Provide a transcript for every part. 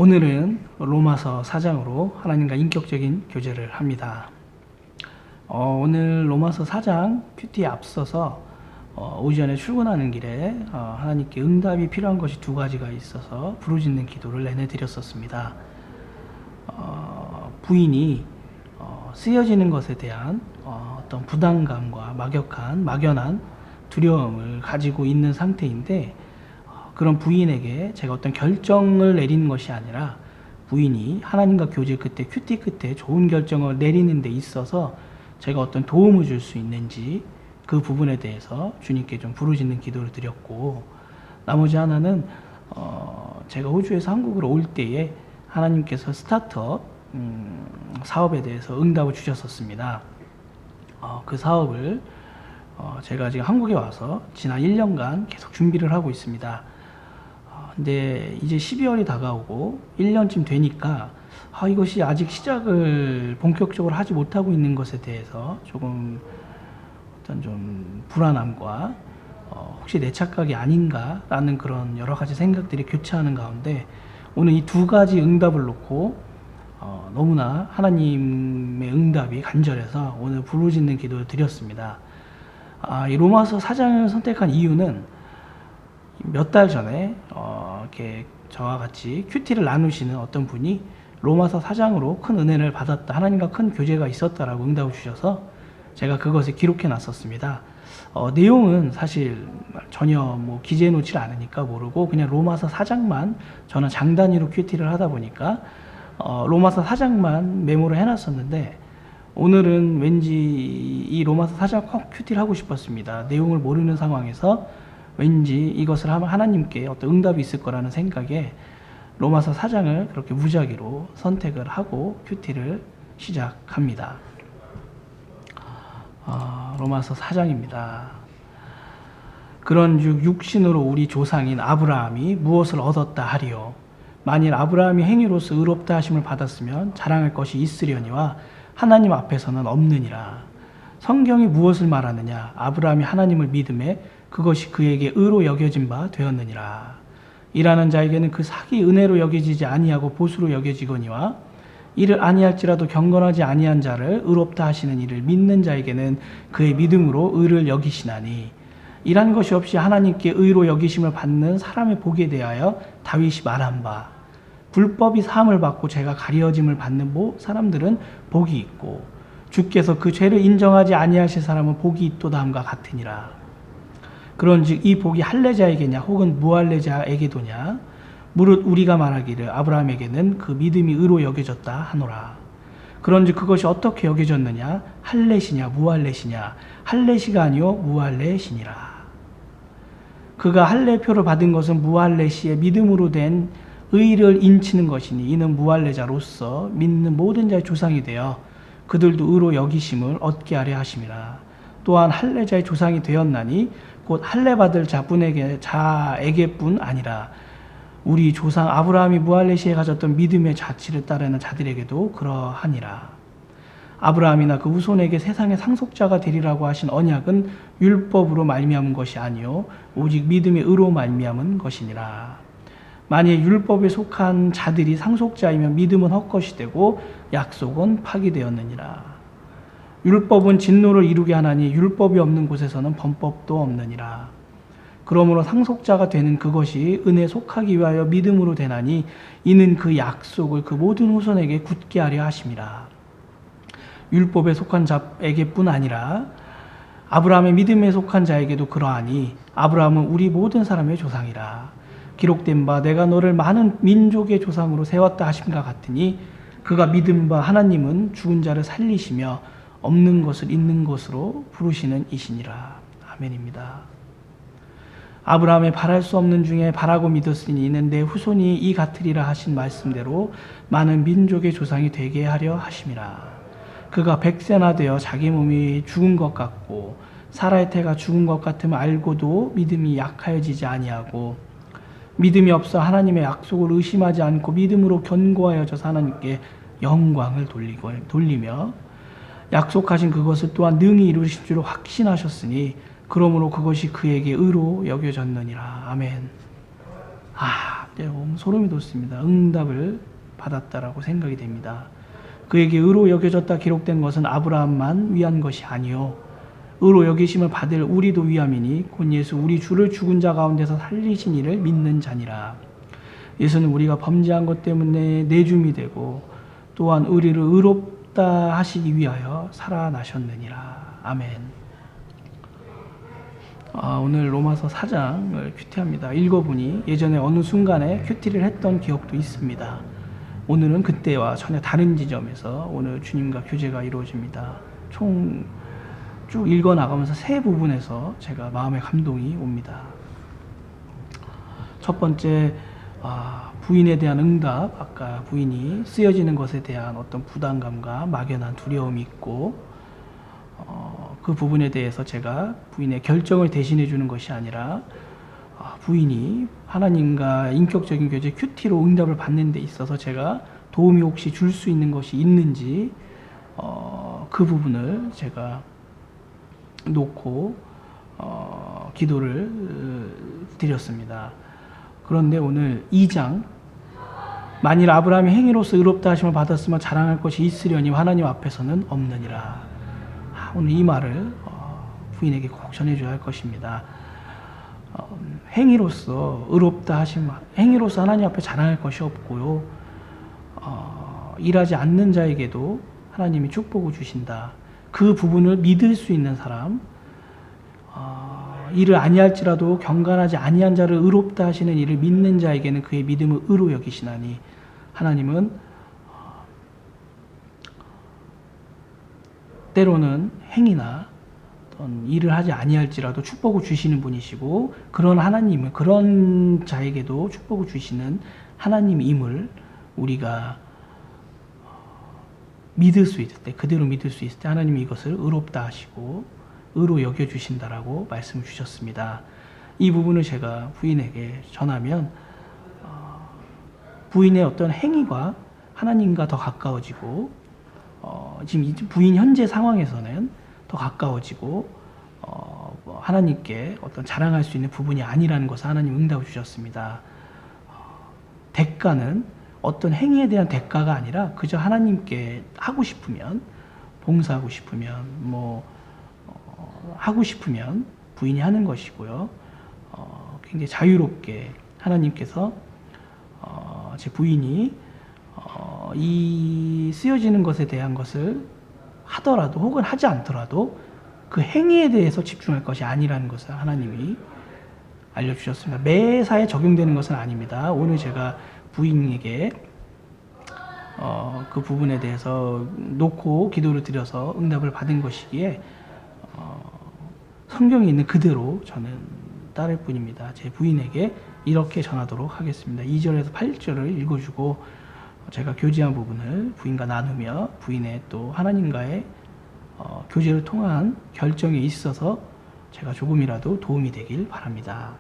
오늘은 로마서 4장으로 하나님과 인격적인 교제를 합니다. 오늘 로마서 4장 큐티에 앞서서 오전에 출근하는 길에 하나님께 응답이 필요한 것이 두 가지가 있어서 부르짖는 기도를 내내드렸었습니다. 부인이 쓰여지는 것에 대한 어떤 부담감과 막연한 두려움을 가지고 있는 상태인데, 그런 부인에게 제가 어떤 결정을 내리는 것이 아니라 부인이 하나님과 교제 끝에, 큐티 끝에 좋은 결정을 내리는 데 있어서 제가 어떤 도움을 줄 수 있는지 그 부분에 대해서 주님께 좀 부르짖는 기도를 드렸고, 나머지 하나는 제가 호주에서 한국으로 올 때에 하나님께서 스타트업 사업에 대해서 응답을 주셨었습니다. 그 사업을 제가 지금 한국에 와서 지난 1년간 계속 준비를 하고 있습니다. 근데 이제 12월이 다가오고 1년쯤 되니까 이것이 아직 시작을 본격적으로 하지 못하고 있는 것에 대해서 조금 어떤 좀 불안함과 혹시 내 착각이 아닌가라는 그런 여러 가지 생각들이 교차하는 가운데, 오늘 이 두 가지 응답을 놓고 너무나 하나님의 응답이 간절해서 오늘 부르짖는 기도를 드렸습니다. 이 로마서 4장을 선택한 이유는 몇 달 전에 이렇게 저와 같이 큐티를 나누시는 어떤 분이 로마서 4장으로 큰 은혜를 받았다, 하나님과 큰 교제가 있었다라고 응답을 주셔서 제가 그것을 기록해 놨었습니다. 내용은 사실 전혀 기재해 놓지 않으니까 모르고 그냥 로마서 4장만 저는 장단위로 큐티를 하다 보니까 로마서 4장만 메모를 해놨었는데, 오늘은 왠지 이 로마서 4장 꼭 큐티를 하고 싶었습니다. 내용을 모르는 상황에서 왠지 이것을 하면 하나님께 어떤 응답이 있을 거라는 생각에 로마서 4장을 그렇게 무작위로 선택을 하고 큐티를 시작합니다. 로마서 4장입니다. 그런즉 육신으로 우리 조상인 아브라함이 무엇을 얻었다 하리요? 만일 아브라함이 행위로서 의롭다 하심을 받았으면 자랑할 것이 있으려니와 하나님 앞에서는 없느니라. 성경이 무엇을 말하느냐? 아브라함이 하나님을 믿음에 그것이 그에게 의로 여겨진 바 되었느니라. 일하는 자에게는 그 삭이 은혜로 여겨지지 아니하고 보수로 여겨지거니와 이를 아니할지라도 경건하지 아니한 자를 의롭다 하시는 이를 믿는 자에게는 그의 믿음으로 의를 여기시나니, 이란 것이 없이 하나님께 의로 여기심을 받는 사람의 복에 대하여 다윗이 말한 바, 불법이 사함을 받고 죄가 가려짐을 받는 사람들은 복이 있고 주께서 그 죄를 인정하지 아니하실 사람은 복이 있도다 함과 같으니라. 그런즉 이 복이 할례자에게냐 혹은 무할례자에게도냐? 무릇 우리가 말하기를 아브라함에게는 그 믿음이 의로 여겨졌다 하노라. 그런즉 그것이 어떻게 여겨졌느냐? 할례시냐 무할례시냐? 할례시가 아니요 무할례시니라. 그가 할례표를 받은 것은 무할례시의 믿음으로 된 의를 인치는 것이니, 이는 무할례자로서 믿는 모든 자의 조상이 되어 그들도 의로 여기심을 얻게 하려 하심이라. 또한 할례자의 조상이 되었나니 곧 할례 받을 자에게뿐 아니라 우리 조상 아브라함이 무할례시에 가졌던 믿음의 자치를 따르는 자들에게도 그러하니라. 아브라함이나 그 후손에게 세상의 상속자가 되리라고 하신 언약은 율법으로 말미암은 것이 아니요 오직 믿음의 의로 말미암은 것이니라. 만일 율법에 속한 자들이 상속자이면 믿음은 헛것이 되고 약속은 파기되었느니라. 율법은 진노를 이루게 하나니 율법이 없는 곳에서는 범법도 없느니라. 그러므로 상속자가 되는 그것이 은혜에 속하기 위하여 믿음으로 되나니, 이는 그 약속을 그 모든 후손에게 굳게 하려 하심이라. 율법에 속한 자에게뿐 아니라 아브라함의 믿음에 속한 자에게도 그러하니, 아브라함은 우리 모든 사람의 조상이라. 기록된 바 내가 너를 많은 민족의 조상으로 세웠다 하심과 같으니, 그가 믿은 바 하나님은 죽은 자를 살리시며 없는 것을 있는 것으로 부르시는 이시니라. 아멘입니다. 아브라함의 바랄 수 없는 중에 바라고 믿었으니 이는 내 후손이 이 같으리라 하신 말씀대로 많은 민족의 조상이 되게 하려 하심이라. 그가 100세나 되어 자기 몸이 죽은 것 같고 사라의 태가 죽은 것 같음을 알고도 믿음이 약하여지지 아니하고, 믿음이 없어 하나님의 약속을 의심하지 않고 믿음으로 견고하여져서 하나님께 영광을 돌리며 약속하신 그것을 또한 능히 이루실 줄 확신하셨으니, 그러므로 그것이 그에게 의로 여겨졌느니라. 아멘. 소름이 돋습니다. 응답을 받았다라고 생각이 됩니다. 그에게 의로 여겨졌다 기록된 것은 아브라함만 위한 것이 아니요 의로 여기심을 받을 우리도 위함이니 곧 예수 우리 주를 죽은 자 가운데서 살리신 이를 믿는 자니라. 예수는 우리가 범죄한 것 때문에 내줌이 되고 또한 우리를 의롭다 하시기 위하여 살아나셨느니라. 아멘. 오늘 로마서 4장을 큐티합니다. 읽어보니 예전에 어느 순간에 큐티를 했던 기억도 있습니다. 오늘은 그때와 전혀 다른 지점에서 오늘 주님과 교제가 이루어집니다. 총 쭉 읽어나가면서 세 부분에서 제가 마음의 감동이 옵니다. 첫 번째, 부인에 대한 응답, 아까 부인이 쓰여지는 것에 대한 어떤 부담감과 막연한 두려움이 있고 그 부분에 대해서 제가 부인의 결정을 대신해 주는 것이 아니라 부인이 하나님과 인격적인 교제 큐티로 응답을 받는 데 있어서 제가 도움이 혹시 줄 수 있는 것이 있는지 그 부분을 제가 놓고 기도를 드렸습니다. 그런데 오늘 2장 만일 아브라함이 행위로서 의롭다 하심을 받았으면 자랑할 것이 있으려니 하나님 앞에서는 없느니라. 오늘 이 말을 부인에게 꼭 전해줘야 할 것입니다. 행위로서 의롭다 하심, 행위로서 하나님 앞에 자랑할 것이 없고요. 일하지 않는 자에게도 하나님이 축복을 주신다. 그 부분을 믿을 수 있는 사람, 일을 아니할지라도 경건하지 아니한 자를 의롭다 하시는 이를 믿는 자에게는 그의 믿음을 의로 여기시나니 하나님은 때로는 행위나 어떤 일을 하지 아니할지라도 축복을 주시는 분이시고 그런 하나님은 그런 자에게도 축복을 주시는 하나님임을 우리가 믿을 수 있을 때, 그대로 믿을 수 있을 때 하나님이 이것을 의롭다 하시고 의로 여겨주신다라고 말씀을 주셨습니다. 이 부분을 제가 부인에게 전하면 부인의 어떤 행위가 하나님과 더 가까워지고 지금 부인 현재 상황에서는 더 가까워지고 하나님께 어떤 자랑할 수 있는 부분이 아니라는 것을 하나님 응답을 주셨습니다. 대가는 어떤 행위에 대한 대가가 아니라 그저 하나님께 하고 싶으면 봉사하고 싶으면 하고 싶으면 부인이 하는 것이고요. 굉장히 자유롭게 하나님께서 제 부인이 이 쓰여지는 것에 대한 것을 하더라도 혹은 하지 않더라도 그 행위에 대해서 집중할 것이 아니라는 것을 하나님이 알려주셨습니다. 매사에 적용되는 것은 아닙니다. 오늘 제가 부인에게 그 부분에 대해서 놓고 기도를 드려서 응답을 받은 것이기에 성경에 있는 그대로 저는 따를 뿐입니다. 제 부인에게 이렇게 전하도록 하겠습니다. 2절에서 8절을 읽어주고 제가 교제한 부분을 부인과 나누며 부인의 또 하나님과의 교제를 통한 결정에 있어서 제가 조금이라도 도움이 되길 바랍니다.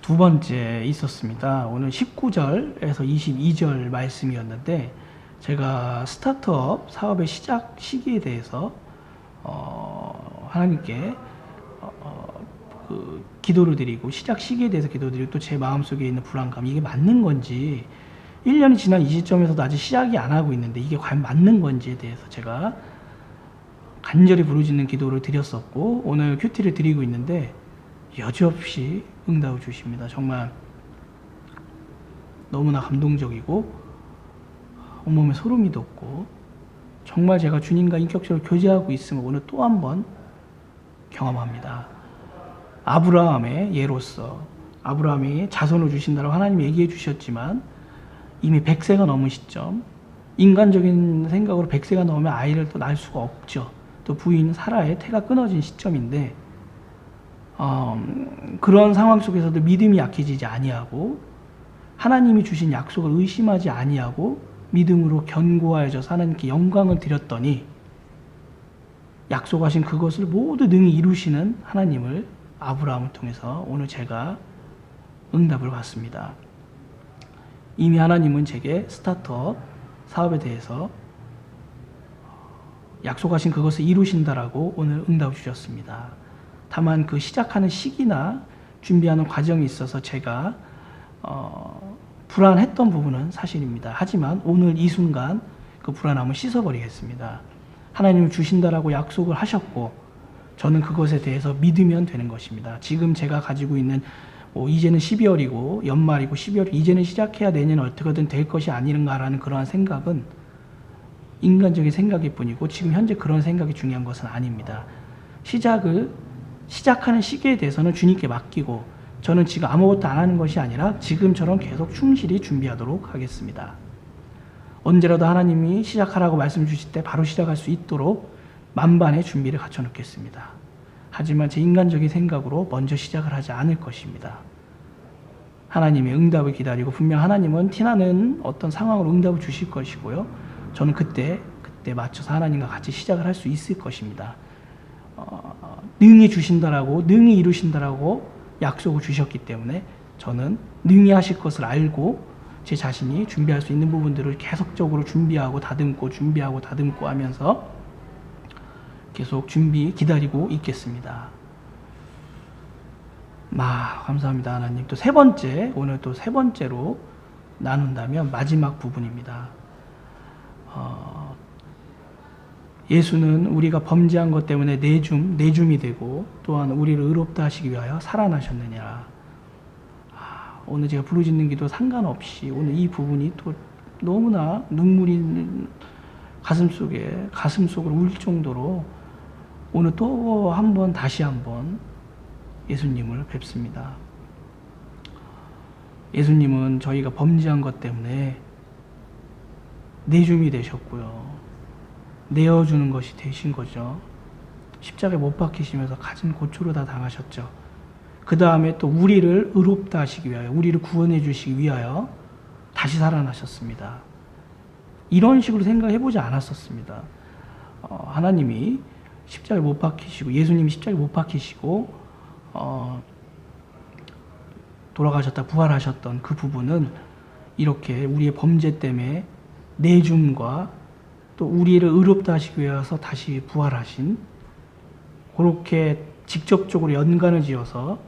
두 번째 있었습니다. 오늘 19절에서 22절 말씀이었는데 제가 스타트업 사업의 시작 시기에 대해서 하나님께 기도를 드리고 시작 시기에 대해서 기도드리고 또 제 마음속에 있는 불안감 이게 맞는 건지 1년이 지난 이 시점에서도 아직 시작이 안 하고 있는데 이게 과연 맞는 건지에 대해서 제가 간절히 부르짖는 기도를 드렸었고 오늘 큐티를 드리고 있는데 여지없이 응답을 주십니다. 정말 너무나 감동적이고 온몸에 소름이 돋고 정말 제가 주님과 인격적으로 교제하고 있음을 오늘 또 한 번 경험합니다. 아브라함의 예로서 아브라함이 자손을 주신다고 하나님이 얘기해 주셨지만 이미 100세가 넘은 시점 인간적인 생각으로 100세가 넘으면 아이를 또 낳을 수가 없죠. 또 부인 사라의 태가 끊어진 시점인데 그런 상황 속에서도 믿음이 약해지지 아니하고 하나님이 주신 약속을 의심하지 아니하고 믿음으로 견고하여져서 하나님께 영광을 드렸더니 약속하신 그것을 모두 능히 이루시는 하나님을 아브라함을 통해서 오늘 제가 응답을 받습니다. 이미 하나님은 제게 스타트업 사업에 대해서 약속하신 그것을 이루신다라고 오늘 응답을 주셨습니다. 다만 그 시작하는 시기나 준비하는 과정이 있어서 제가 불안했던 부분은 사실입니다. 하지만 오늘 이 순간 그 불안함을 씻어버리겠습니다. 하나님을 주신다라고 약속을 하셨고 저는 그것에 대해서 믿으면 되는 것입니다. 지금 제가 가지고 있는 이제는 12월이고 연말이고 12월 이제는 시작해야 내년에 어떻게든 될 것이 아닌가라는 그러한 생각은 인간적인 생각일 뿐이고 지금 현재 그런 생각이 중요한 것은 아닙니다. 시작하는 시기에 대해서는 주님께 맡기고 저는 지금 아무것도 안 하는 것이 아니라 지금처럼 계속 충실히 준비하도록 하겠습니다. 언제라도 하나님이 시작하라고 말씀 주실 때 바로 시작할 수 있도록 만반의 준비를 갖춰 놓겠습니다. 하지만 제 인간적인 생각으로 먼저 시작을 하지 않을 것입니다. 하나님의 응답을 기다리고 분명 하나님은 티나는 어떤 상황으로 응답을 주실 것이고요. 저는 그때 맞춰서 하나님과 같이 시작을 할 수 있을 것입니다. 능히 주신다라고 능히 이루신다라고 약속을 주셨기 때문에 저는 능히 하실 것을 알고 제 자신이 준비할 수 있는 부분들을 계속적으로 준비하고 다듬고 하면서 계속 기다리고 있겠습니다. 감사합니다. 하나님. 또 오늘 또 세 번째로 나눈다면 마지막 부분입니다. 예수는 우리가 범죄한 것 때문에 내줌이 되고 또한 우리를 의롭다 하시기 위하여 살아나셨느니라. 오늘 제가 부르짖는 기도 상관없이 오늘 이 부분이 또 너무나 눈물이 가슴속으로 울 정도로 오늘 또 다시 한번 예수님을 뵙습니다. 예수님은 저희가 범죄한 것 때문에 내줌이 되셨고요. 내어주는 것이 되신 거죠. 십자가에 못 박히시면서 가진 고초로 다 당하셨죠. 그 다음에 또 우리를 의롭다 하시기 위하여, 우리를 구원해 주시기 위하여 다시 살아나셨습니다. 이런 식으로 생각해보지 않았었습니다. 하나님이 십자가에 못 박히시고, 예수님이 십자가에 못 박히시고 돌아가셨다 부활하셨던 그 부분은 이렇게 우리의 범죄 때문에 내줌과 또 우리를 의롭다 하시기 위해서 다시 부활하신, 그렇게 직접적으로 연관을 지어서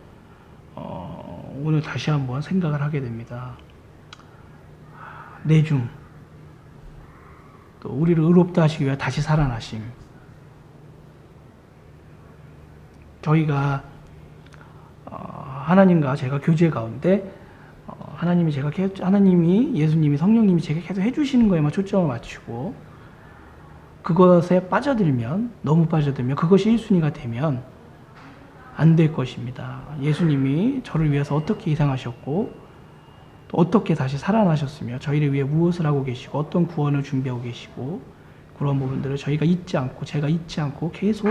오늘 다시 한번 생각을 하게 됩니다. 내줌, 또 우리를 의롭다 하시기 위해 다시 살아나심. 저희가 하나님과 제가 교제 가운데 하나님이, 예수님이, 성령님이 제게 계속 해주시는 거에만 초점을 맞추고 그것에 너무 빠져들면 그것이 1순위가 되면 안 될 것입니다. 예수님이 저를 위해서 어떻게 희생하셨고 또 어떻게 다시 살아나셨으며 저희를 위해 무엇을 하고 계시고 어떤 구원을 준비하고 계시고 그런 부분들을 제가 잊지 않고 계속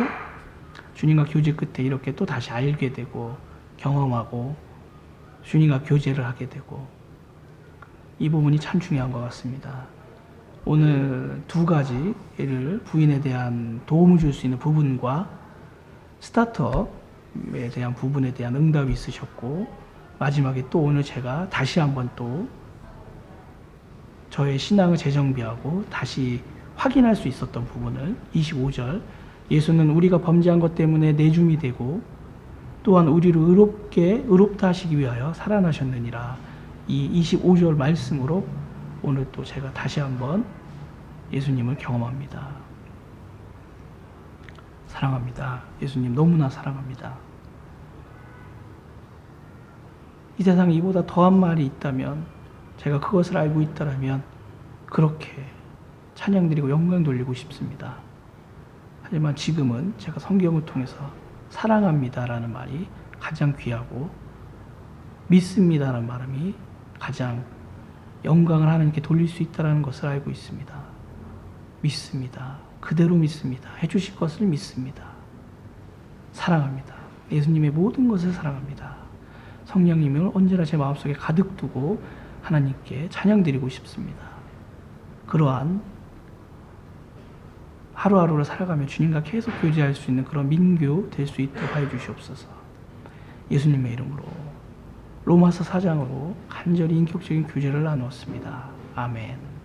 주님과 교제 끝에 이렇게 또 다시 알게 되고 경험하고 주님과 교제를 하게 되고, 이 부분이 참 중요한 것 같습니다. 오늘 두 가지를 부인에 대한 도움을 줄 수 있는 부분과 스타트업에 대한 부분에 대한 응답이 있으셨고, 마지막에 또 오늘 제가 다시 한번 또 저의 신앙을 재정비하고 다시 확인할 수 있었던 부분을 25절, 예수는 우리가 범죄한 것 때문에 내줌이 되고 또한 우리를 의롭다 하시기 위하여 살아나셨느니라. 이 25절 말씀으로 오늘 또 제가 다시 한번 예수님을 경험합니다. 사랑합니다. 예수님 너무나 사랑합니다. 이 세상에 이보다 더한 말이 있다면, 제가 그것을 알고 있다면 그렇게 찬양드리고 영광 돌리고 싶습니다. 하지만 지금은 제가 성경을 통해서 사랑합니다라는 말이 가장 귀하고 믿습니다라는 말이 가장 영광을 하나님께 돌릴 수 있다는 것을 알고 있습니다. 믿습니다. 그대로 믿습니다. 해주실 것을 믿습니다. 사랑합니다. 예수님의 모든 것을 사랑합니다. 성령님을 언제나 제 마음속에 가득 두고 하나님께 찬양드리고 싶습니다. 그러한 하루하루를 살아가며 주님과 계속 교제할 수 있는 그런 민교 될 수 있도록 하여 주시옵소서. 예수님의 이름으로 로마서 4장으로 간절히 인격적인 교제를 나누었습니다. 아멘.